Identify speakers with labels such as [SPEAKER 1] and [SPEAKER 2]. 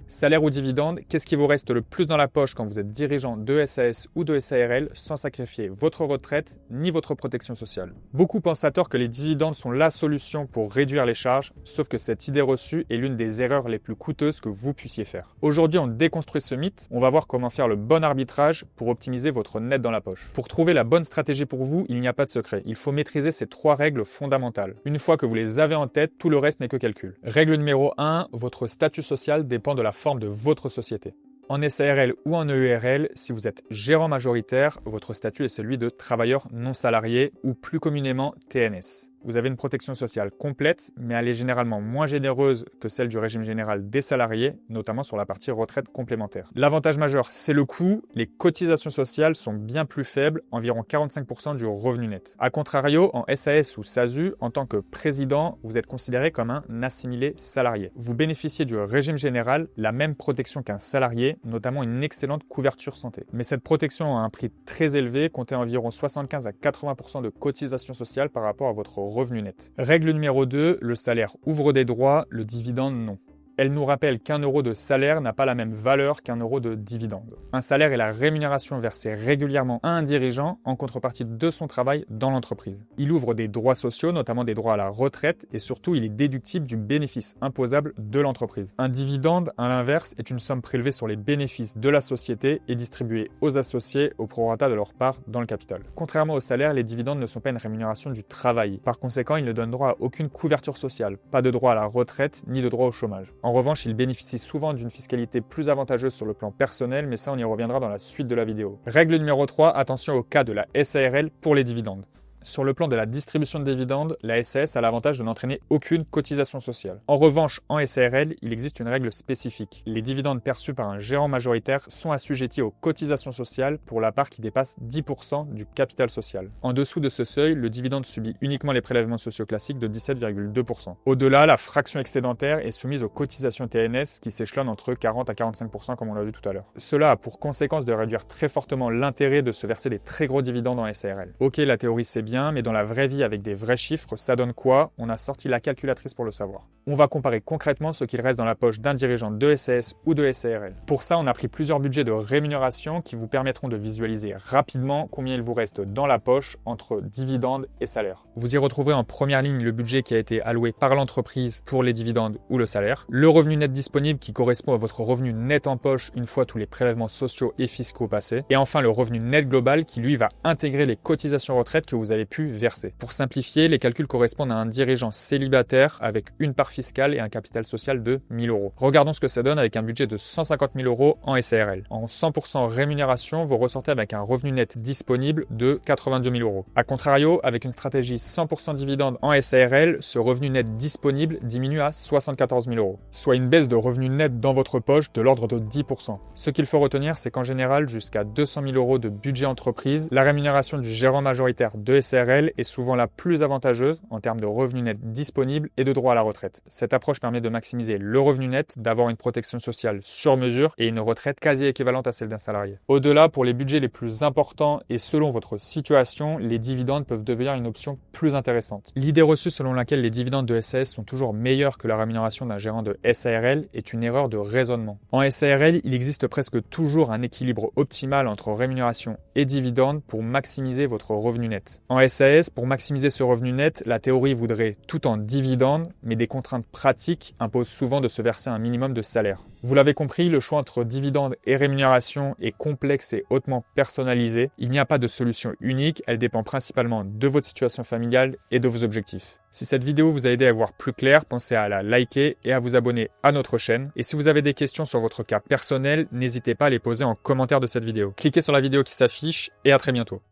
[SPEAKER 1] Salaire ou dividende, qu'est-ce qui vous reste le plus dans la poche quand vous êtes dirigeant de SAS ou de SARL sans sacrifier votre retraite ni votre protection sociale? Beaucoup pensent à tort que les dividendes sont la solution pour réduire les charges, sauf que cette idée reçue est l'une des erreurs les plus coûteuses que vous puissiez faire. Aujourd'hui, on déconstruit ce mythe, on va voir comment faire le bon arbitrage pour optimiser votre net dans la poche. Pour trouver la bonne stratégie pour vous, il n'y a pas de secret. Il faut maîtriser ces 3 règles fondamentales. Une fois que vous les avez en tête, tout le reste n'est que calcul. Règle numéro 1, votre statut social dépend de la forme de votre société. En SARL ou en EURL, si vous êtes gérant majoritaire, votre statut est celui de travailleur non salarié ou plus communément TNS. Vous avez une protection sociale complète, mais elle est généralement moins généreuse que celle du régime général des salariés, notamment sur la partie retraite complémentaire. L'avantage majeur, c'est le coût. Les cotisations sociales sont bien plus faibles, environ 45% du revenu net. A contrario, en SAS ou SASU, en tant que président, vous êtes considéré comme un assimilé salarié. Vous bénéficiez du régime général, la même protection qu'un salarié, notamment une excellente couverture santé. Mais cette protection a un prix très élevé, comptez environ 75 à 80% de cotisations sociales par rapport à votre revenu net. Règle numéro 2, le salaire ouvre des droits, le dividende non. Elle nous rappelle qu'un euro de salaire n'a pas la même valeur qu'un euro de dividende. Un salaire est la rémunération versée régulièrement à un dirigeant en contrepartie de son travail dans l'entreprise. Il ouvre des droits sociaux, notamment des droits à la retraite, et surtout il est déductible du bénéfice imposable de l'entreprise. Un dividende, à l'inverse, est une somme prélevée sur les bénéfices de la société et distribuée aux associés au prorata de leur part dans le capital. Contrairement au salaire, les dividendes ne sont pas une rémunération du travail. Par conséquent, ils ne donnent droit à aucune couverture sociale, pas de droit à la retraite ni de droit au chômage. En revanche, il bénéficie souvent d'une fiscalité plus avantageuse sur le plan personnel, mais ça on y reviendra dans la suite de la vidéo. Règle numéro 3, attention au cas de la SARL pour les dividendes. Sur le plan de la distribution de dividendes, la SAS a l'avantage de n'entraîner aucune cotisation sociale. En revanche, en SARL, il existe une règle spécifique. Les dividendes perçus par un gérant majoritaire sont assujettis aux cotisations sociales pour la part qui dépasse 10% du capital social. En dessous de ce seuil, le dividende subit uniquement les prélèvements sociaux classiques de 17,2%. Au-delà, la fraction excédentaire est soumise aux cotisations TNS qui s'échelonnent entre 40 à 45% comme on l'a vu tout à l'heure. Cela a pour conséquence de réduire très fortement l'intérêt de se verser des très gros dividendes en SARL. Ok, la théorie c'est bien, mais dans la vraie vie avec des vrais chiffres, ça donne quoi? On a sorti la calculatrice pour le savoir. On va comparer concrètement ce qu'il reste dans la poche d'un dirigeant de SAS ou de SARL. Pour ça, on a pris plusieurs budgets de rémunération qui vous permettront de visualiser rapidement combien il vous reste dans la poche entre dividendes et salaires. Vous y retrouverez en première ligne le budget qui a été alloué par l'entreprise pour les dividendes ou le salaire, le revenu net disponible qui correspond à votre revenu net en poche une fois tous les prélèvements sociaux et fiscaux passés, et enfin le revenu net global qui lui va intégrer les cotisations retraite que vous avez pu verser. Pour simplifier, les calculs correspondent à un dirigeant célibataire avec une part fiscale et un capital social de 1000 euros. Regardons ce que ça donne avec un budget de 150 000 euros en SARL. En 100% rémunération, vous ressortez avec un revenu net disponible de 82 000 euros. A contrario, avec une stratégie 100% dividende en SARL, ce revenu net disponible diminue à 74 000 euros, soit une baisse de revenu net dans votre poche de l'ordre de 10%. Ce qu'il faut retenir, c'est qu'en général, jusqu'à 200 000 euros de budget entreprise, la rémunération du gérant majoritaire de SARL est souvent la plus avantageuse en termes de revenus nets disponibles et de droit à la retraite. Cette approche permet de maximiser le revenu net, d'avoir une protection sociale sur mesure et une retraite quasi équivalente à celle d'un salarié. Au-delà, pour les budgets les plus importants et selon votre situation, les dividendes peuvent devenir une option plus intéressante. L'idée reçue selon laquelle les dividendes de SAS sont toujours meilleurs que la rémunération d'un gérant de SARL est une erreur de raisonnement. En SARL, il existe presque toujours un équilibre optimal entre rémunération et dividendes pour maximiser votre revenu net. En SAS, pour maximiser ce revenu net, la théorie voudrait tout en dividendes, mais des contraintes pratiques imposent souvent de se verser un minimum de salaire. Vous l'avez compris, le choix entre dividendes et rémunération est complexe et hautement personnalisé. Il n'y a pas de solution unique, elle dépend principalement de votre situation familiale et de vos objectifs. Si cette vidéo vous a aidé à voir plus clair, pensez à la liker et à vous abonner à notre chaîne. Et si vous avez des questions sur votre cas personnel, n'hésitez pas à les poser en commentaire de cette vidéo. Cliquez sur la vidéo qui s'affiche et à très bientôt.